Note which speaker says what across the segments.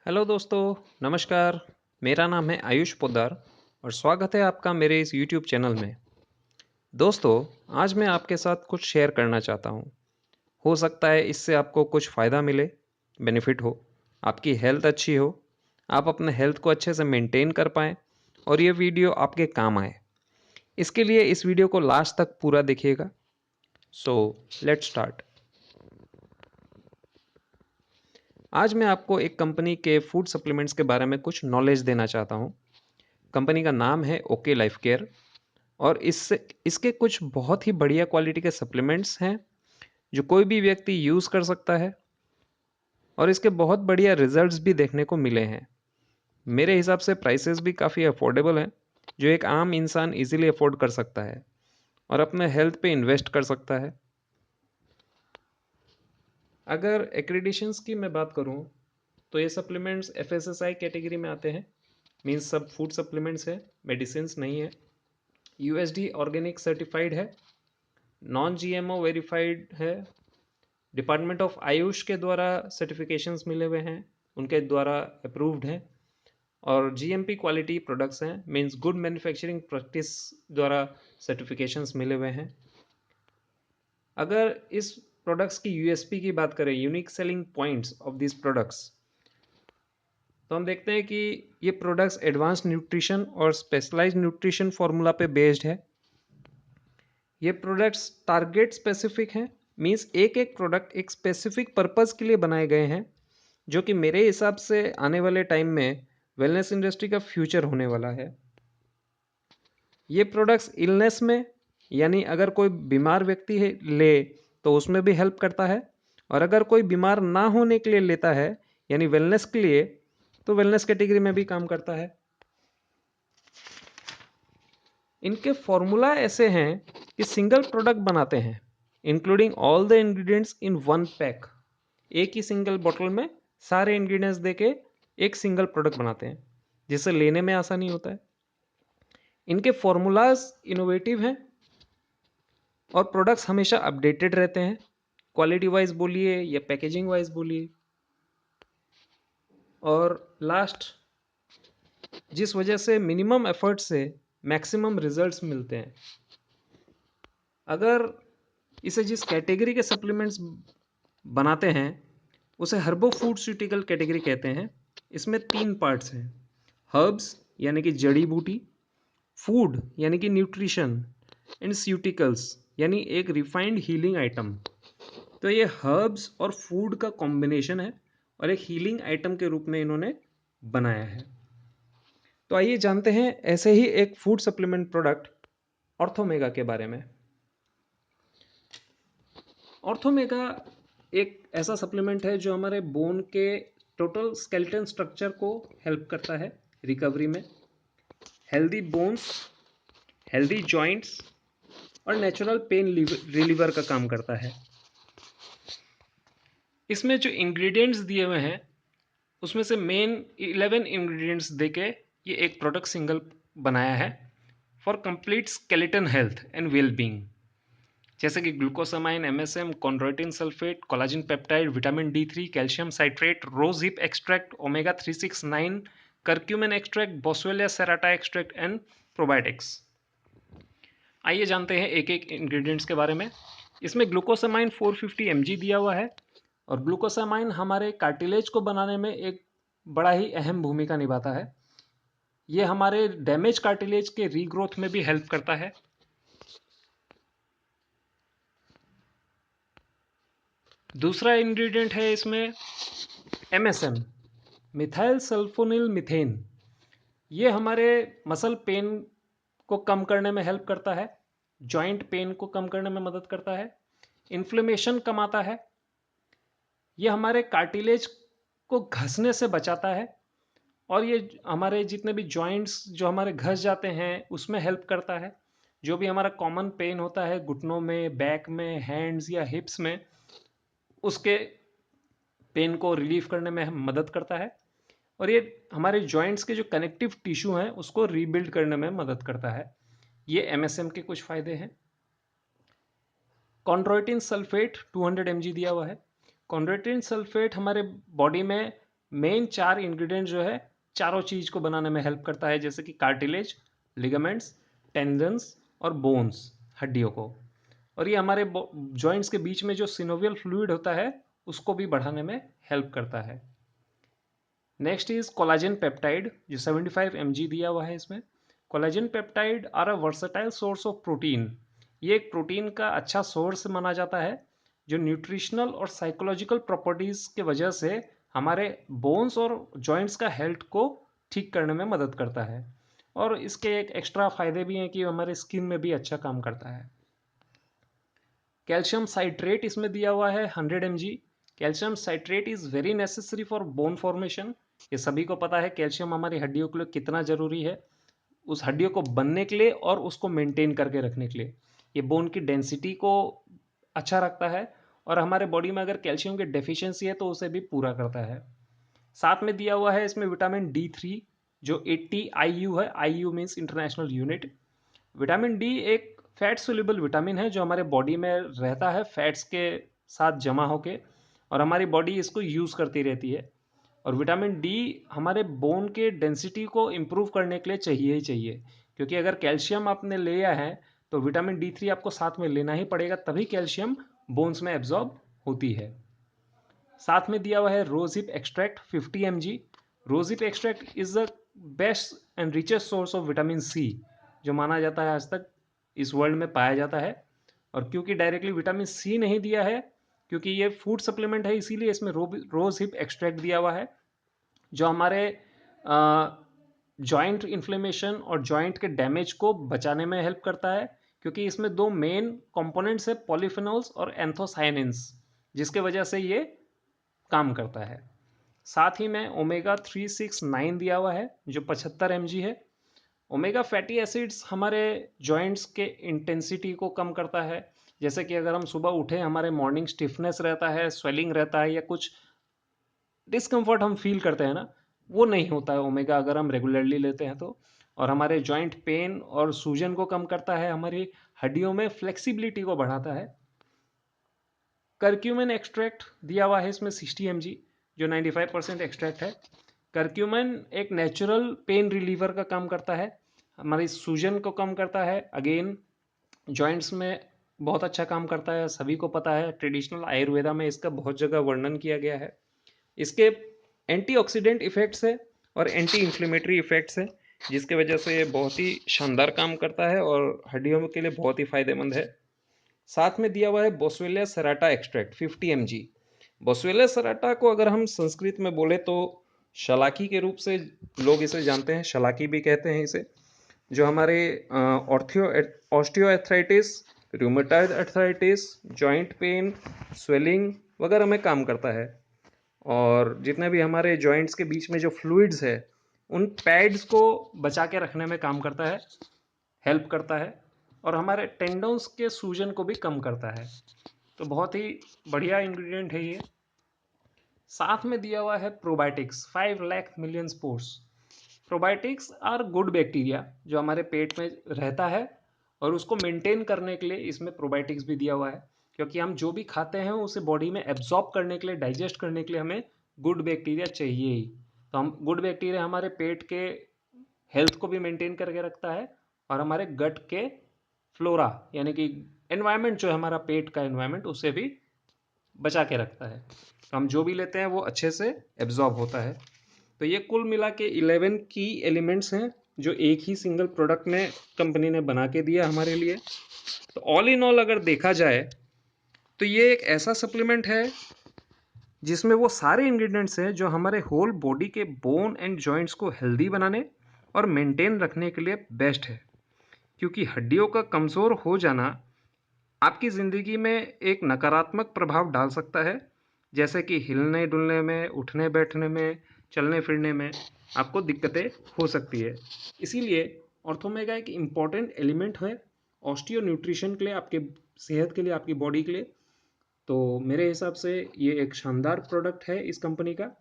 Speaker 1: Hello दोस्तों, नमस्कार। मेरा नाम है आयुष पोद्दार और स्वागत है आपका मेरे इस यूट्यूब चैनल में। दोस्तों, आज मैं आपके साथ कुछ शेयर करना चाहता हूँ। हो सकता है इससे आपको कुछ फ़ायदा मिले, बेनिफिट हो, आपकी हेल्थ अच्छी हो, आप अपने हेल्थ को अच्छे से मेंटेन कर पाएँ और ये वीडियो आपके काम आए। इसके लिए इस वीडियो को लास्ट तक पूरा देखिएगा। So let's start. आज मैं आपको एक कंपनी के फूड सप्लीमेंट्स के बारे में कुछ नॉलेज देना चाहता हूँ। कंपनी का नाम है ओके लाइफ केयर और इसके कुछ बहुत ही बढ़िया क्वालिटी के सप्लीमेंट्स हैं जो कोई भी व्यक्ति यूज़ कर सकता है और इसके बहुत बढ़िया रिजल्ट्स भी देखने को मिले हैं। मेरे हिसाब से प्राइसेस भी काफ़ी अफोर्डेबल हैं, जो एक आम इंसान इजीली अफोर्ड कर सकता है और अपने हेल्थ पे इन्वेस्ट कर सकता है। अगर एक्रेडिशंस की मैं बात करूं तो ये सप्लीमेंट्स एफएसएसआई कैटेगरी में आते हैं। मीन्स सब फूड सप्लीमेंट्स है, मेडिसिन नहीं है। यूएसडी ऑर्गेनिक सर्टिफाइड है, नॉन जीएमओ वेरीफाइड है, डिपार्टमेंट ऑफ आयुष के द्वारा सर्टिफिकेशंस मिले हुए हैं, उनके द्वारा अप्रूव्ड हैं और जीएमपी क्वालिटी प्रोडक्ट्स हैं। मीन्स गुड मैन्युफैक्चरिंग प्रैक्टिस द्वारा सर्टिफिकेशंस मिले हुए हैं। अगर इस प्रोडक्ट्स की यूएसपी की बात करें, unique selling points of this products, तो हम देखते हैं कि ये प्रोडक्ट्स एडवांस न्यूट्रिशन और स्पेशलाइज्ड न्यूट्रिशन फार्मूला पे बेस्ड है। ये प्रोडक्ट्स टारगेट स्पेसिफिक हैं। मीन्स एक एक प्रोडक्ट एक स्पेसिफिक पर्पस के लिए बनाए गए हैं, जो कि मेरे हिसाब से आने वाले टाइम में वेलनेस इंडस्ट्री का फ्यूचर होने वाला है। ये प्रोडक्ट्स इलनेस में, यानी अगर कोई बीमार व्यक्ति है ले तो उसमें भी हेल्प करता है, और अगर कोई बीमार ना होने के लिए लेता है यानी वेलनेस के लिए, तो वेलनेस कैटेगरी में भी काम करता है। इनके फॉर्मूला ऐसे हैं कि सिंगल प्रोडक्ट बनाते हैं including all the ingredients in one pack. एक ही सिंगल बोतल में सारे इंग्रेडिएंट्स देके एक सिंगल प्रोडक्ट बनाते हैं, जिससे लेने में आसानी होता है। इनके फॉर्मूलाज इनोवेटिव हैं और प्रोडक्ट्स हमेशा अपडेटेड रहते हैं, क्वालिटी वाइज बोलिए या पैकेजिंग वाइज बोलिए। और लास्ट, जिस वजह से मिनिमम एफर्ट से मैक्सिमम रिजल्ट्स मिलते हैं। अगर इसे जिस कैटेगरी के सप्लीमेंट्स बनाते हैं उसे हर्बो फूडस्यूटिकल कैटेगरी कहते हैं। इसमें 3 पार्ट्स हैं: हर्ब्स यानी कि जड़ी बूटी, फूड यानी कि न्यूट्रिशन, एंड स्यूटिकल्स यानी एक रिफाइंड हीलिंग आइटम। तो ये हर्ब्स और फूड का कॉम्बिनेशन है और एक हीलिंग आइटम के रूप में इन्होंने बनाया है। तो आइए जानते हैं ऐसे ही एक फूड सप्लीमेंट प्रोडक्ट ऑर्थोमेगा के बारे में। ऑर्थोमेगा एक ऐसा सप्लीमेंट है जो हमारे बोन के टोटल स्केलेटन स्ट्रक्चर को हेल्प करता है रिकवरी में। हेल्दी बोन्स, हेल्दी जॉइंट्स और नेचुरल पेन रिलीवर का काम करता है। इसमें जो इंग्रेडिएंट्स दिए हुए हैं उसमें से मेन 11 इंग्रेडिएंट्स देके ये एक प्रोडक्ट सिंगल बनाया है for complete skeleton health and well being, जैसे कि glucosamine, MSM, chondroitin sulphate, collagen peptide, vitamin D3, calcium citrate, rose hip extract, omega 369, curcumin extract, boswellia serrata extract and probiotics. आइए जानते हैं एक एक इंग्रेडिएंट्स के बारे में। इसमें ग्लूकोसामाइन 450 mg दिया हुआ है और ग्लूकोसामाइन हमारे कार्टिलेज को बनाने में एक बड़ा ही अहम भूमिका निभाता है। ये हमारे डैमेज कार्टिलेज के रीग्रोथ में भी हेल्प करता है। दूसरा इंग्रेडिएंट है इसमें MSM, मिथाइल सल्फोनिल मीथेन। ये हमारे मसल पेन को कम करने में हेल्प करता है, जॉइंट पेन को कम करने में मदद करता है, इन्फ्लेमेशन कमाता है, ये हमारे कार्टिलेज को घसने से बचाता है और ये हमारे जितने भी जॉइंट्स जो हमारे घस जाते हैं उसमें हेल्प करता है। जो भी हमारा कॉमन पेन होता है घुटनों में, बैक में, हैंड्स या हिप्स में, उसके पेन को रिलीफ करने में मदद करता है और ये हमारे जॉइंट्स के जो कनेक्टिव टिश्यू हैं उसको रीबिल्ड करने में मदद करता है। ये MSM के कुछ फायदे हैं। कॉन्ड्रोइटिन सल्फेट 200 mg दिया हुआ है। कॉन्ड्रोइटिन सल्फेट हमारे बॉडी में मेन 4 इंग्रेडिएंट जो है चारों चीज़ को बनाने में हेल्प करता है, जैसे कि कार्टिलेज, लिगामेंट्स, टेंडन्स और बोन्स, हड्डियों को। और ये हमारे जॉइंट्स के बीच में जो सिनोवियल फ्लूइड होता है उसको भी बढ़ाने में हेल्प करता है। नेक्स्ट इज कोलाजन पेप्टाइड, जो 75 mg दिया हुआ है इसमें। Collagen peptide are a versatile source of protein. ये एक प्रोटीन का अच्छा सोर्स माना जाता है जो न्यूट्रिशनल और साइकोलॉजिकल प्रॉपर्टीज के वजह से हमारे बोन्स और जॉइंट्स का हेल्थ को ठीक करने में मदद करता है। और इसके एक एक्स्ट्रा फायदे भी हैं कि हमारे स्किन में भी अच्छा काम करता है। कैल्शियम साइट्रेट इसमें दिया हुआ है 100 mg। Calcium citrate is very necessary for bone formation. ये सभी को पता है कैल्शियम हमारी हड्डियों के लिए कितना जरूरी है, उस हड्डियों को बनने के लिए और उसको मेंटेन करके रखने के लिए। ये बोन की डेंसिटी को अच्छा रखता है और हमारे बॉडी में अगर कैल्शियम की डेफिशिएंसी है तो उसे भी पूरा करता है। साथ में दिया हुआ है इसमें विटामिन D3 जो 80 IU है। IU means international unit. Vitamin D एक फैट सोल्यूबल विटामिन है जो हमारे बॉडी में रहता है फैट्स के साथ जमा होके, और हमारी बॉडी इसको यूज़ करती रहती है। और विटामिन डी हमारे बोन के डेंसिटी को इम्प्रूव करने के लिए चाहिए ही चाहिए, क्योंकि अगर कैल्शियम आपने लिया है तो विटामिन D3 आपको साथ में लेना ही पड़ेगा, तभी कैल्शियम बोन्स में एब्जॉर्ब होती है। साथ में दिया हुआ है rosehip extract 50 mg। Rosehip extract is the best and richest source of vitamin C जो माना जाता है आज तक इस वर्ल्ड में पाया जाता है। और क्योंकि डायरेक्टली विटामिन सी नहीं दिया है, क्योंकि ये फूड सप्लीमेंट है, इसीलिए इसमें रोज हिप एक्सट्रैक्ट दिया हुआ है जो हमारे जॉइंट इन्फ्लेमेशन और जॉइंट के डैमेज को बचाने में हेल्प करता है, क्योंकि इसमें दो मेन कंपोनेंट्स है पॉलीफिनोल्स और एंथोसाइनिन्स, जिसके वजह से ये काम करता है। साथ ही में ओमेगा 369 दिया हुआ है जो 75 mg है। ओमेगा फैटी एसिड्स हमारे जॉइंट्स के इंटेंसिटी को कम करता है, जैसे कि अगर हम सुबह उठे हमारे मॉर्निंग स्टिफनेस रहता है, स्वेलिंग रहता है या कुछ डिस्कम्फर्ट हम फील करते हैं ना, वो नहीं होता है ओमेगा अगर हम रेगुलरली लेते हैं तो। और हमारे जॉइंट पेन और सूजन को कम करता है, हमारी हड्डियों में फ्लेक्सिबिलिटी को बढ़ाता है। करक्यूमिन एक्सट्रैक्ट दिया हुआ है इसमें 60 mg जो 95% एक्सट्रैक्ट है। करक्यूमिन एक नेचुरल पेन रिलीवर का काम करता है, हमारी सूजन को कम करता है, अगेन जॉइंट्स में बहुत अच्छा काम करता है, सभी को पता है। ट्रेडिशनल आयुर्वेदा में इसका बहुत जगह वर्णन किया गया है। इसके एंटीऑक्सीडेंट इफेक्ट्स है और एंटी इन्फ्लेमेटरी इफेक्ट्स है, जिसके वजह से ये बहुत ही शानदार काम करता है और हड्डियों के लिए बहुत ही फायदेमंद है। साथ में दिया हुआ है बोस्वेलिया सेराटा एक्सट्रैक्ट 50 mg। बोस्वेलिया सेराटा को अगर हम संस्कृत में बोले तो शलाकी के रूप से लोग इसे जानते हैं, शलाकी भी कहते हैं इसे, जो हमारे osteoarthritis, rheumatoid arthritis, joint pain, swelling वगैरह में काम करता है। और जितने भी हमारे जॉइंट्स के बीच में जो फ्लूइड्स है उन पैड्स को बचा के रखने में काम करता है, हेल्प करता है, और हमारे टेंडन्स के सूजन को भी कम करता है। तो बहुत ही बढ़िया इंग्रेडिएंट है ये। साथ में दिया हुआ है probiotics 5 lakh million spores. Probiotics are good bacteria जो हमारे पेट में रहता है, और उसको मेंटेन करने के लिए इसमें प्रोबायोटिक्स भी दिया हुआ है, क्योंकि हम जो भी खाते हैं उसे बॉडी में एब्जॉर्ब करने के लिए, डाइजेस्ट करने के लिए हमें गुड बैक्टीरिया चाहिए ही। तो हम गुड बैक्टीरिया हमारे पेट के हेल्थ को भी मेंटेन करके रखता है, और हमारे गट के फ्लोरा यानी कि एनवायरनमेंट जो है हमारा पेट का एनवायरनमेंट उसे भी बचा के रखता है। तो हम जो भी लेते हैं वो अच्छे से एब्जॉर्ब होता है। तो ये कुल मिला के 11 की एलिमेंट्स हैं जो एक ही सिंगल प्रोडक्ट में कंपनी ने बना के दिया हमारे लिए। तो ऑल इन ऑल अगर देखा जाए तो ये एक ऐसा सप्लीमेंट है जिसमें वो सारे इंग्रेडिएंट्स हैं जो हमारे होल बॉडी के बोन एंड जॉइंट्स को हेल्दी बनाने और मेंटेन रखने के लिए बेस्ट है। क्योंकि हड्डियों का कमज़ोर हो जाना आपकी ज़िंदगी में एक नकारात्मक प्रभाव डाल सकता है, जैसे कि हिलने डुलने में, उठने बैठने में, चलने फिरने में आपको दिक्कतें हो सकती है। इसीलिए ऑर्थोमेगा एक इम्पॉर्टेंट एलिमेंट है ऑस्टियो न्यूट्रिशन के लिए, आपके सेहत के लिए, आपकी बॉडी के लिए। तो मेरे हिसाब से ये एक शानदार प्रोडक्ट है इस कंपनी का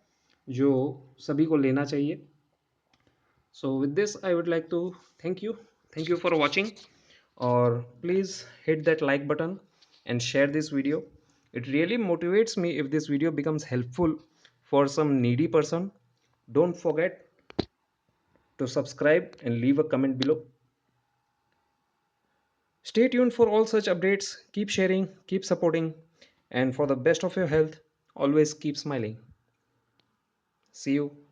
Speaker 1: जो सभी को लेना चाहिए। So with this I would like to thank you for watching, और please hit that like button and share this video. It really motivates me if this video becomes helpful for some needy person. Don't forget to subscribe and leave a comment below. Stay tuned for all such updates. Keep sharing, keep supporting, and for the best of your health, always keep smiling. See you.